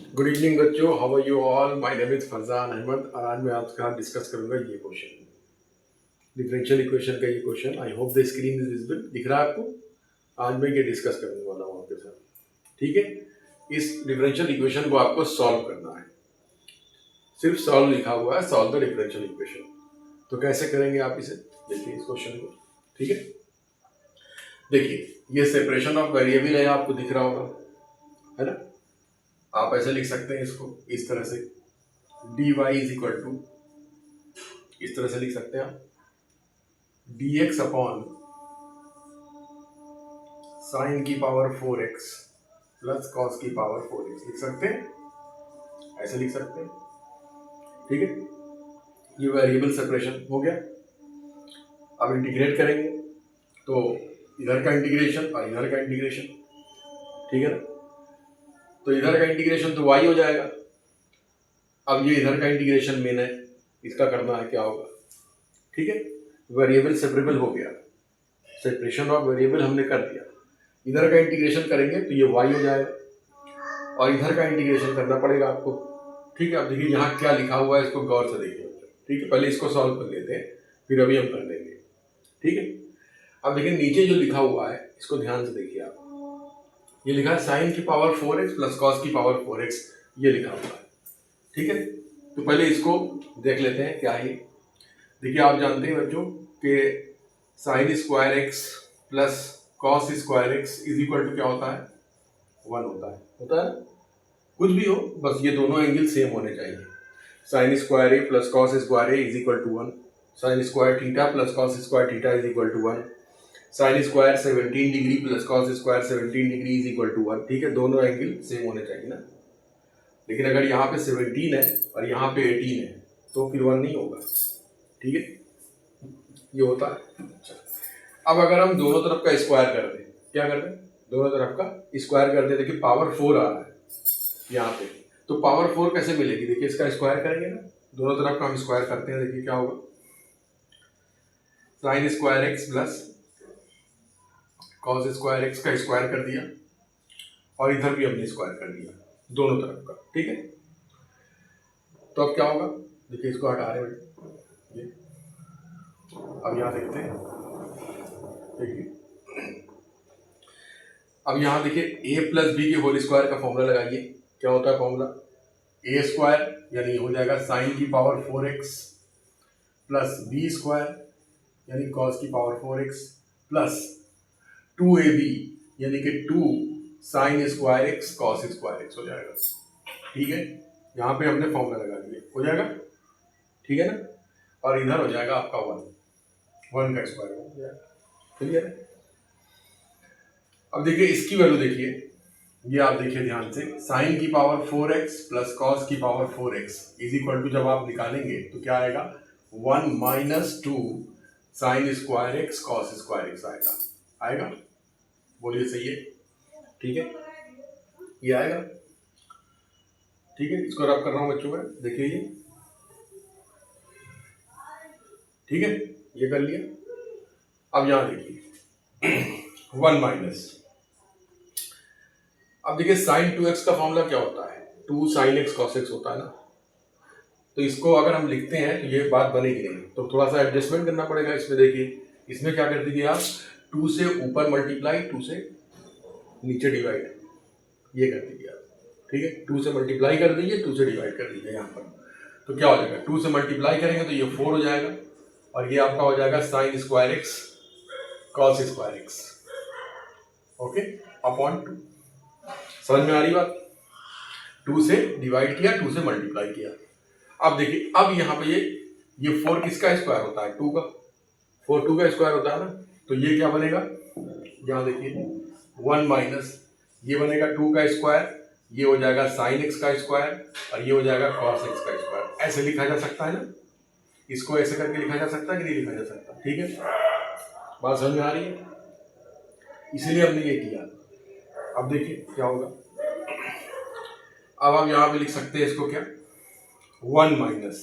Good evening बच्चों, how are you all. My name is Farzan Ahmed और आज मैं आपके साथ डिस्कस करूंगा ये क्वेश्चन, डिफरेंशियल इक्वेशन का ये question. I hope the screen is visible, दिख रहा है आपको। आज मैं ये डिस्कस करने वाला हूँ आपके साथ, ठीक है। इस डिफरेंशियल इक्वेशन को आपको सॉल्व करना है, सिर्फ सॉल्व लिखा हुआ है, सॉल्व द डिफरेंशियल इक्वेशन। तो कैसे करेंगे आप इसे, देखिए इस क्वेश्चन को, ठीक है। देखिए ये सेपरेशन ऑफ वेरिएबल है, आपको दिख रहा होगा, है ना। आप ऐसे लिख सकते हैं इसको इस तरह से, dy इज इक्वल टू, इस तरह से लिख सकते हैं आप, dx अपॉन साइन की पावर 4x प्लस कॉस की पावर 4x लिख सकते हैं, ऐसे लिख सकते हैं, ठीक है। ये वेरिएबल सेपरेशन हो गया। अब इंटीग्रेट करेंगे तो इधर का इंटीग्रेशन और इधर का इंटीग्रेशन, ठीक है ना। तो इधर का इंटीग्रेशन तो y हो जाएगा। अब ये इधर का इंटीग्रेशन मेन है, इसका करना है, क्या होगा, ठीक है। वेरिएबल सेपरेबल हो गया, सेपरेशन ऑफ वेरिएबल हमने कर दिया। इधर का इंटीग्रेशन करेंगे तो ये y हो जाएगा और इधर का इंटीग्रेशन करना पड़ेगा आपको, ठीक है। अब देखिए यहाँ क्या लिखा हुआ है, इसको गौर से देखिए, ठीक है। पहले इसको सॉल्व कर लेते हैं, फिर अभी हम कर लेंगे, ठीक है। अब देखिए नीचे जो लिखा हुआ है इसको ध्यान से देखिए आप, ये लिखा है साइन की पावर 4x प्लस कॉस की पावर 4x, ये लिखा हुआ है, ठीक है। तो पहले इसको देख लेते हैं क्या है। देखिए आप जानते हैं बच्चों कि sine square x plus cos square x is equal to क्या होता है, 1 होता है, कुछ भी हो, बस ये दोनों एंगल सेम होने चाहिए। Sine square A plus cos square A is equal to 1, sine square theta plus cos square theta is equal to 1, sine square 17 degree plus cos square 17 degree is equal to 1, ठीक है। दोनों angle same होने चाहिए ना। लेकिन अगर यहाँ पे 17 है और यहाँ पे 18 है तो फिर 1 नहीं होगा, ठीक है। ये होता है। अच्छा, अब अगर हम दोनों तरफ का स्क्वायर कर दें, क्या कर दें, दोनों तरफ का स्क्वायर कर दें, देखिए पावर 4 आ रहा है यहाँ पे, तो पावर 4 कैसे मिलेगी, देखिए इसका स्क्वायर करेंगे ना, दोनों तरफ का हम स्क्वायर करते हैं, देखिए क्या होगा, sign square x plus cos square x का स्क्वायर कर दिया और इधर भी हमने स्क्वायर कर दिया दोनों तरफ का, ठीक है। तो अब क्या होगा, देखिए इसको हटा रहे हैं ये, अब यहाँ देखते हैं, देखिए अब यहाँ देखिए a प्लस बी के होल स्क्वायर का फॉर्मूला लगाइए, क्या होता है फॉर्मूला, ए स्क्वायर यानी हो जाएगा साइन की power 4x plus B square यानी कॉस की पावर 4x प्लस 2ab यानी कि 2 sine square x cos square x हो जाएगा, ठीक है। यहाँ पे हमने फॉर्मूला लगा दिया, हो जाएगा, ठीक है ना। और इधर हो जाएगा आपका 1 का स्क्वायर हो जाएगा, क्लियर है। अब देखिए इसकी वैल्यू देखिए, ये आप देखिए ध्यान से, साइन की पावर 4x प्लस कॉस की power 4x is equal to, जब आप निकालेंगे तो क्या आएगा, 1 minus 2 sine square x cos square x आएगा, बोलिए सही है, ठीक है, ये आएगा, ठीक है। इसको रब कर रहा हूं बच्चों में, देखिए ये, ठीक है, ये कर लिया। अब यहां देखिए 1 माइनस, अब देखिए साइन 2x का फॉर्मूला क्या होता है, 2 साइन एक्स कॉस एक्स होता है ना। तो इसको अगर हम लिखते हैं तो ये बात बनेगी नहीं, तो थोड़ा सा एडजस्टमेंट करना पड़ेगा इसमें। देखिए इसमें क्या कर दीजिए आप, 2 से ऊपर मल्टीप्लाई, 2 से नीचे डिवाइड, ये कर दीजिए आप, ठीक है। 2 से मल्टीप्लाई कर दीजिए, 2 से डिवाइड कर दीजिए यहाँ पर, तो क्या हो जाएगा, 2 से मल्टीप्लाई करेंगे तो ये 4 हो जाएगा और ये आपका हो जाएगा sign square x cos square x, okay, upon 2। समझ में आ रही बात, 2 से डिवाइड किया, 2 से मल्टीप्लाई किया। अब देखिए अब यहाँ पे ये 4 किसका स्क्वायर होता है, 2 का, 4 2 का स्क्वायर होता है ना। तो ये क्या बनेगा, यहाँ देखिए 1 माइनस, ये बनेगा 2 का स्क्वायर, ये हो जाएगा साइन एक्स का स्क्वायर और ये हो जाएगा कॉस एक्स का स्क्वायर। ऐसे लिखा जा सकता है ना, इसको ऐसे करके लिखा जा सकता है कि नहीं लिखा जा सकता, ठीक है, बात समझ में आ रही है, इसीलिए हमने ये किया। अब देखिए क्या होगा, अब आप यहाँ पे लिख सकते हैं इसको क्या, 1 minus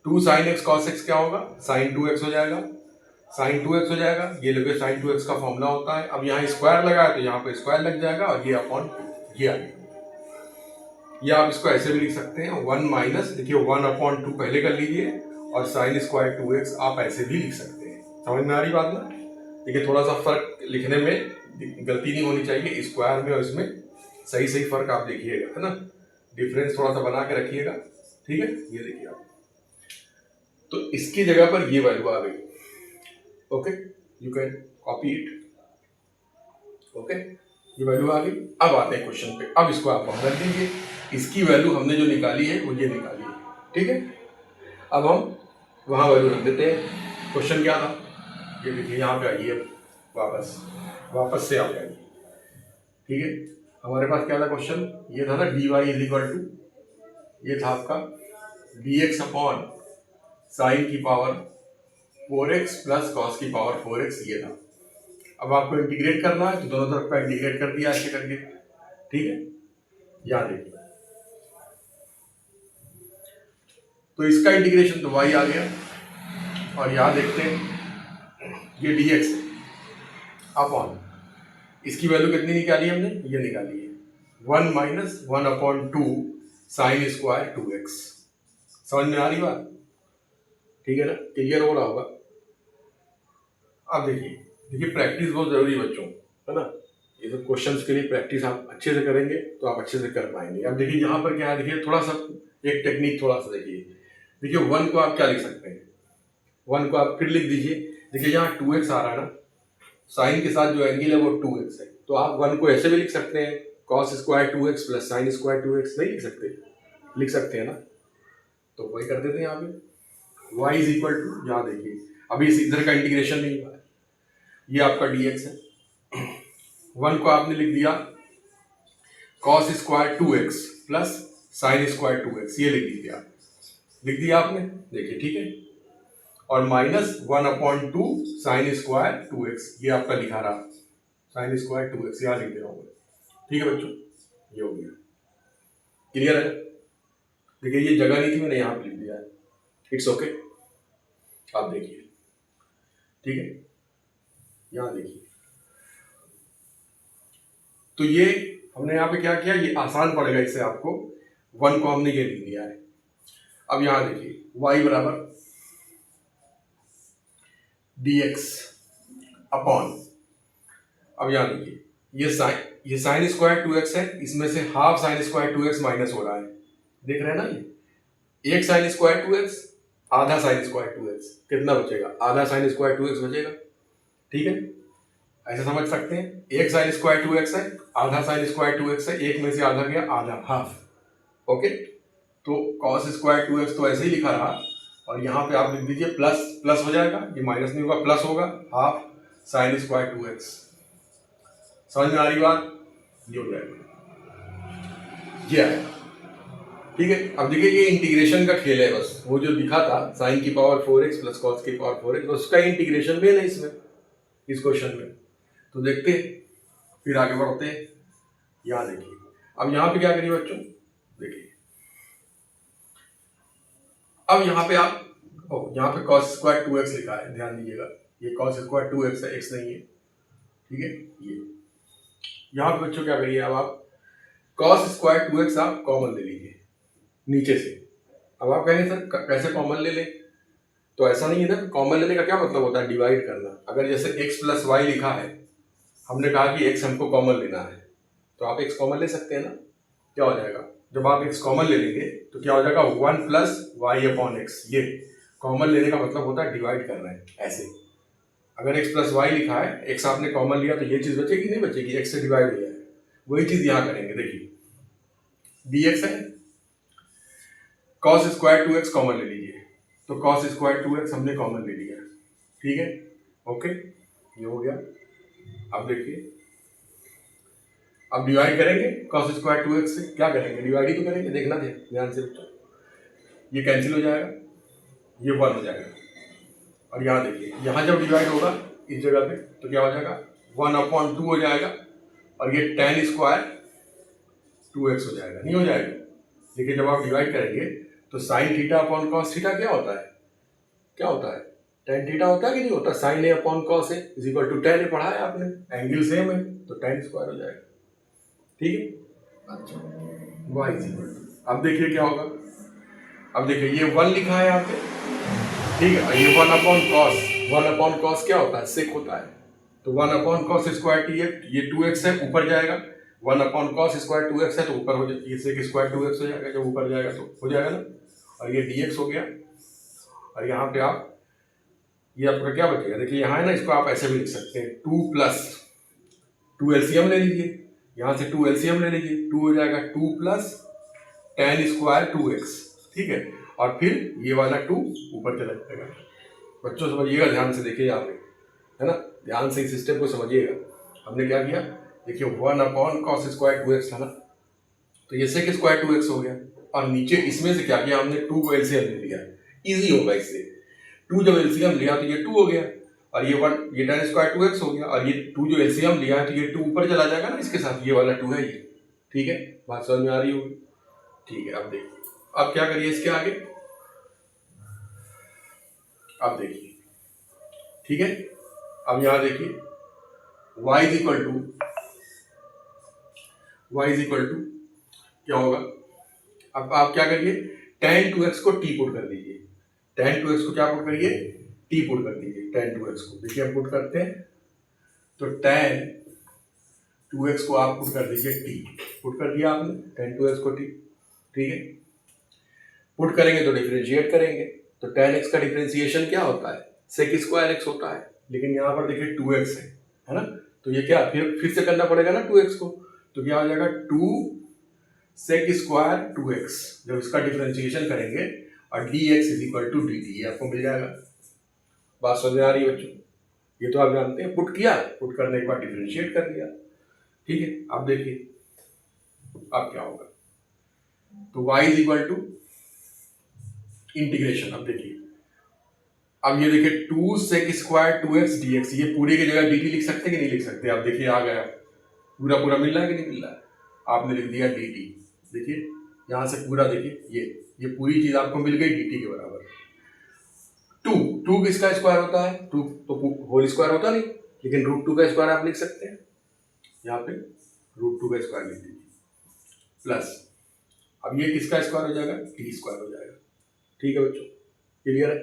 2 sine x cos x क्या होगा, साइन 2x हो जाएगा, साइन 2x हो जाएगा, ये लोगे साइन 2x का फॉर्मूला होता है। अब यहाँ स्क्वायर लगा है तो यहाँ पे स्क्वायर लग जाएगा और ये अपॉन ये आ गया, या आप इसको ऐसे भी लिख सकते हैं 1 माइनस, देखिए 1/2 पहले कर लीजिए और साइन स्क्वायर 2x आप ऐसे भी लिख सकते हैं। समझ में आ रही बात ना? देखिए थोड़ा सा फर्क लिखने में गलती नहीं होनी चाहिए, स्क्वायर में और इसमें सही सही फर्क आप देखिएगा, है ना? डिफरेंस थोड़ा सा बना के रखिएगा, ठीक है? ये देखिए आप, तो इसकी जगह पर ये वैल्यू आ गई। Okay, you can copy it. Okay, ये वैल्यू आ गई। अब आते हैं क्वेश्चन पे। अब इसको आप वहां रख दीजिए, इसकी वैल्यू हमने जो निकाली है वो ये निकाली है, ठीक है? अब हम वहां वैल्यू रख देते हैं। क्वेश्चन क्या था, ये देखिए यहाँ पे आइए, वापस से आ जाइए, ठीक है? हमारे पास क्या था क्वेश्चन, ये था ना dy इज इक्वल टू, ये था आपका dx अपॉन साइन की पावर 4x प्लस कॉस की पावर 4x, ये था। अब आपको इंटीग्रेट करना है तो दोनों तरफ का इंटीग्रेट कर दिया ऐसे करके, ठीक है? याद देखिए, तो इसका इंटीग्रेशन तो y आ गया, और यहां देखते हैं ये dx है अपॉन, इसकी वैल्यू कितनी निकाली हमने, ये निकाली है 1 माइनस 1/2 साइन स्क्वायर 2x। समझ में आ रही बात? ठीक है ना? क्लियर हो रहा होगा। अब देखिए प्रैक्टिस बहुत जरूरी है बच्चों, है ना? ये सब क्वेश्चंस के लिए प्रैक्टिस आप अच्छे से करेंगे तो आप अच्छे से कर पाएंगे। अब देखिए यहाँ पर क्या है, देखिए थोड़ा सा एक टेक्निक थोड़ा सा देखिए 1 को आप क्या लिख सकते हैं, 1 को आप फिर लिख दीजिए। देखिए यहाँ 2x आ रहा है ना, साइन के साथ जो एंगल है वो 2x है, तो आप 1 को ऐसे भी लिख सकते हैं, cos square 2x plus sine square 2x। नहीं लिख सकते? लिख सकते हैं ना? तो वही कर देते हैं यहाँ पे, y इज इक्वल टू, यहाँ देखिए अभी इस इधर का इंटीग्रेशन नहीं हुआ है, ये आपका dx है। 1 को आपने लिख दिया cos square 2x plus sine square 2x, ये लिख दिया आपने, देखिए ठीक है? और माइनस 1/2 साइन स्क्वायर 2x, ये आपका लिखा रहा साइन स्क्वायर 2x, यहाँ लिख दे रहा हूँ, ठीक है बच्चों? ये हो गया, क्लियर है? देखिए ये जगह नहीं थी, मैंने यहाँ पे लिख दिया है, इट्स ओके। आप देखिए, ठीक है? यहाँ देखिए, तो ये हमने यहाँ पे क्या किया, ये आसान पड़ेगा इससे आपको, 1 को हमने ये लिख दिया है। अब यहाँ देखिए y बराबर dx अपॉन, अब यहाँ देखिए ये साइन स्क्वायर 2x है, इसमें से half sine square 2x minus हो रहा है, देख रहे हैं ना? ये एक साइन स्क्वायर 2x, आधा साइन स्क्वायर 2x, कितना बचेगा? आधा साइन स्क्वायर 2x बचेगा, ठीक है? ऐसे समझ सकते हैं, एक साइन स्क्वायर 2x है, आधा साइन स्क्वायर 2x है, एक में से आधा गया, आधा, हाफ। ओके, तो cos स्क्वायर 2x तो ऐसे ही लिखा रहा, और यहाँ पे आप लिख दीजिए प्लस हो जाएगा, ये माइनस नहीं होगा, प्लस होगा, हाफ साइन स्क्वायर 2x। समझ में आ रही बात? ये हो जाएगा, ये आएगा, ठीक है? अब देखिए ये इंटीग्रेशन का खेल है, बस वो जो दिखा था साइन की पावर 4x प्लस कॉस की पावर 4x, उसका इंटीग्रेशन भी है इसमें, इस क्वेश्चन में। तो देखते फिर आगे बढ़ते हैं। यहाँ देखिए, अब यहाँ पे क्या करिए बच्चों, देखिए अब यहाँ पे आप यहाँ पे cos स्क्वायर 2x लिखा है, ध्यान दीजिएगा, ये cos स्क्वायर 2x है, x नहीं है, ठीक है? ये यहाँ पे बच्चों क्या करिए, अब आप cos स्क्वायर 2x आप कॉमन ले लीजिए नीचे से। अब आप कहेंगे सर कैसे कॉमन ले लें, तो ऐसा नहीं है ना, कॉमन लेने का क्या मतलब होता है, डिवाइड करना। अगर जैसे x प्लस वाई लिखा है, हमने कहा कि x हमको कॉमन लेना है, तो आप x कॉमन ले सकते हैं ना? क्या हो जाएगा, जब आप x कॉमन ले लेंगे तो क्या हो जाएगा, 1 प्लस वाई अपॉन एक्स। ये कॉमन लेने का मतलब होता है डिवाइड कर रहे हैं ऐसे। अगर x प्लस वाई लिखा है, x आपने कॉमन लिया तो ये चीज बचेगी, नहीं बचेगी, x से डिवाइड हो जाएगा। वही चीज यहाँ करेंगे, देखिए dx है, cos स्क्वायर 2x कॉमन ले लीजिए, तो cos स्क्वायर 2x हमने कॉमन ले लिया, ठीक है? ओके, ये हो गया। अब देखिए, अब डिवाइड करेंगे cos स्क्वायर 2x से, क्या करेंगे, डिवाइड ही तो करेंगे, देखना ध्यान से बच्चों, ये कैंसिल हो जाएगा, ये 1 हो जाएगा, और यहाँ देखिए, यहाँ जब डिवाइड होगा इस जगह पे तो क्या हो जाएगा, 1/2 हो जाएगा, और ये tan स्क्वायर 2x हो जाएगा, नहीं हो जाएगा? देखिए जब आप डिवाइड करेंगे तो sine theta upon cos theta क्या होता है, क्या होता है, tan थीटा होता है कि नहीं होता? Sine A upon cos A is equal to tan A, पढ़ा है आपने, एंगल सेम है तो tan स्क्वायर हो जाएगा, ठीक है? अच्छा, y इज इक्वल टू, अब देखिए क्या होगा, अब देखिए ये 1 लिखा है यहाँ पे, ठीक है, और ये 1 अपॉन कॉस क्या होता है, सेक होता है, तो 1 upon cos square T x, ये 2x है ऊपर जाएगा, 1 अपॉन कॉस स्क्वायर 2x है तो ऊपर हो जाएगा, ये सेक स्क्वायर 2x हो जाएगा, जब ऊपर जाएगा तो हो जाएगा ना, और ये dx हो गया, और यहाँ पे आप ये आपका क्या बचेगा, देखिए यहाँ है ना, इसको आप ऐसे भी लिख सकते हैं 2 प्लस 2 एलसीएम ले लीजिए, यहाँ से 2 एलसीएम ले लीजिए, 2 हो जाएगा 2 प्लस tan स्क्वायर 2x, ठीक है, और फिर ये वाला 2 ऊपर चला जाएगा। बच्चों समझिएगा, ध्यान से देखिए यहाँ पे, है ना, ध्यान से इस सिस्टम को समझिएगा। हमने क्या किया, देखिए 1 अपॉन कॉस स्क्वायर 2x था ना, तो ये सेक स्क्वायर 2x हो गया, और नीचे इसमें से क्या किया हमने, 2 को एलसीएम ले लिया, इजी होगा इससे, 2 जब एलसीएम लिया तो ये 2 हो गया, और ये 1 ये tan स्क्वायर 2x हो गया, और ये 2 जो एलसीएम लिया है तो ये 2 ऊपर चला जाएगा ना इसके साथ, ये वाला 2 है ये, ठीक है, बात समझ में आ रही होगी, ठीक है। अब देखिए, अब क्या करिए इसके आगे, अब देखिए, ठीक है, अब यहां देखिए y इज इक्वल टू क्या होगा, अब आप क्या करिए, tan 2x को t पुट कर दीजिए, tan 2x को क्या पुट करिए, t पुट कर दीजिए, tan 2x को, देखिए हम पुट करते हैं, तो tan 2x को आप पुट कर दीजिए t, पुट कर दिया आपने tan 2x को t, ठीक है, पुट करेंगे तो डिफरेंशिएट करेंगे, तो tan x का डिफरेंशिएशन क्या होता है, sec स्क्वायर x होता है, लेकिन यहाँ पर देखिए 2x है ना, तो ये क्या फिर से करना पड़ेगा ना 2x को, तो क्या हो जाएगा 2 sec स्क्वायर 2x, जब इसका डिफरेंशिएशन करेंगे और dx is equal to dt, ये आपको मिल जाएगा। बात समझ में आ रही है बच्चों, ये तो आप जानते हैं, पुट किया, पुट करने के बाद डिफरेंशिएट कर दिया, ठीक है। अब देखिए अब क्या होगा, तो y is equal to integration, अब देखिए, अब ये देखिए 2 sec स्क्वायर 2x dx, ये पूरी की जगह dt लिख सकते हैं कि नहीं लिख सकते, आप देखिए आ गया, पूरा पूरा मिल रहा है कि नहीं मिल रहा है, आपने लिख दिया dt, देखिए यहाँ से पूरा देखिए ये पूरी चीज आपको मिल गई dt के बराबर। 2 किसका स्क्वायर होता है, 2 तो होल स्क्वायर होता नहीं, लेकिन √2 का स्क्वायर आप लिख सकते हैं, यहाँ पे √2 का स्क्वायर लिख दीजिए, प्लस अब ये किसका स्क्वायर हो जाएगा, t स्क्वायर हो जाएगा, ठीक है बच्चों, क्लियर है।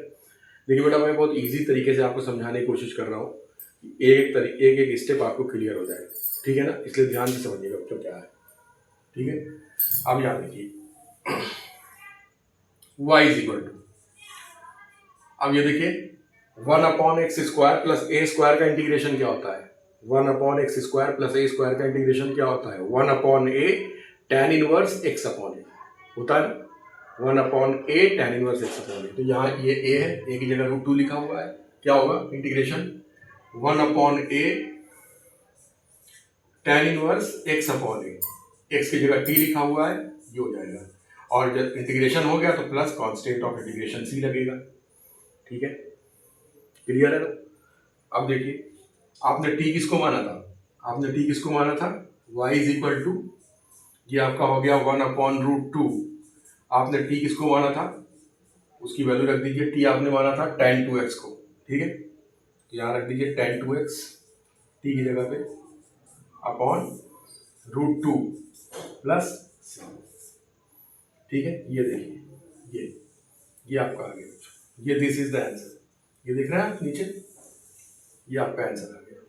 देखिए बेटा, मैं बहुत इजी तरीके से आपको समझाने की कोशिश कर रहा हूँ, एक स्टेप आपको क्लियर हो जाए, ठीक है ना, इसलिए ध्यान से समझिएगा बच्चों क्या है, ठीक है। अब यहाँ देखिए y इज इक्वल टू, अब ये देखिए 1 अपॉन एक्स स्क्वायर प्लस ए स्क्वायर का इंटीग्रेशन क्या होता है, 1 अपॉन एक्स स्क्वायर प्लस ए स्क्वायर का इंटीग्रेशन क्या होता है, 1 अपॉन ए tan इनवर्स x अपॉन ए होता है, 1 अपॉन ए tan इनवर्स x अपॉन ए, तो यहाँ ये a है, a की जगह √2 लिखा हुआ है, क्या होगा इंटीग्रेशन 1 अपॉन ए tan इनवर्स x अपॉन ए, x की जगह t लिखा हुआ है, ये हो जाएगा, और जब इंटीग्रेशन हो गया तो plus constant of integration c लगेगा, ठीक है, क्लियर है ना। अब देखिए आपने t किसको माना था, y इज इक्वल टू, ये आपका हो गया 1 अपॉन √2, आपने t किसको माना था, उसकी वैल्यू रख दीजिए, t आपने माना था tan 2x को, ठीक है, तो यहाँ रख दीजिए tan 2x t की जगह पे अपॉन √2 प्लस, ठीक है, ये देखिए ये आपका आ गया, ये दिस इज द आंसर, ये देख रहे हैं आप नीचे, ये आपका आंसर आ गया,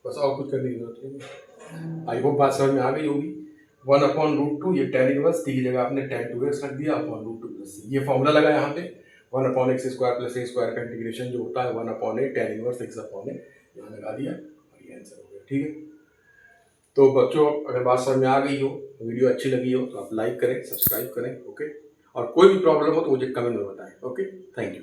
बस और कुछ करने की जरूरत नहीं। आई होप बात समझ में आ गई होगी। 1 अपॉन √2, ये tan इनवर्स, t की जगह आपने tan 2x रख दिया अपॉन √2 प्लस c, ये फॉर्मूला लगा यहाँ पे 1 अपॉन एक्स स्क्वायर प्लस ए स्क्वायर का इंटीग्रेशन जो होता है 1 अपॉन ए tan इनवर्स x अपॉन ए, यहाँ लगा दिया और ये आंसर हो गया, ठीक है। तो बच्चों अगर बात समझ में आ गई हो, वीडियो अच्छी लगी हो तो आप लाइक करें, सब्सक्राइब करें, ओके, और कोई भी प्रॉब्लम हो तो मुझे कमेंट में बताएं, ओके, थैंक यू।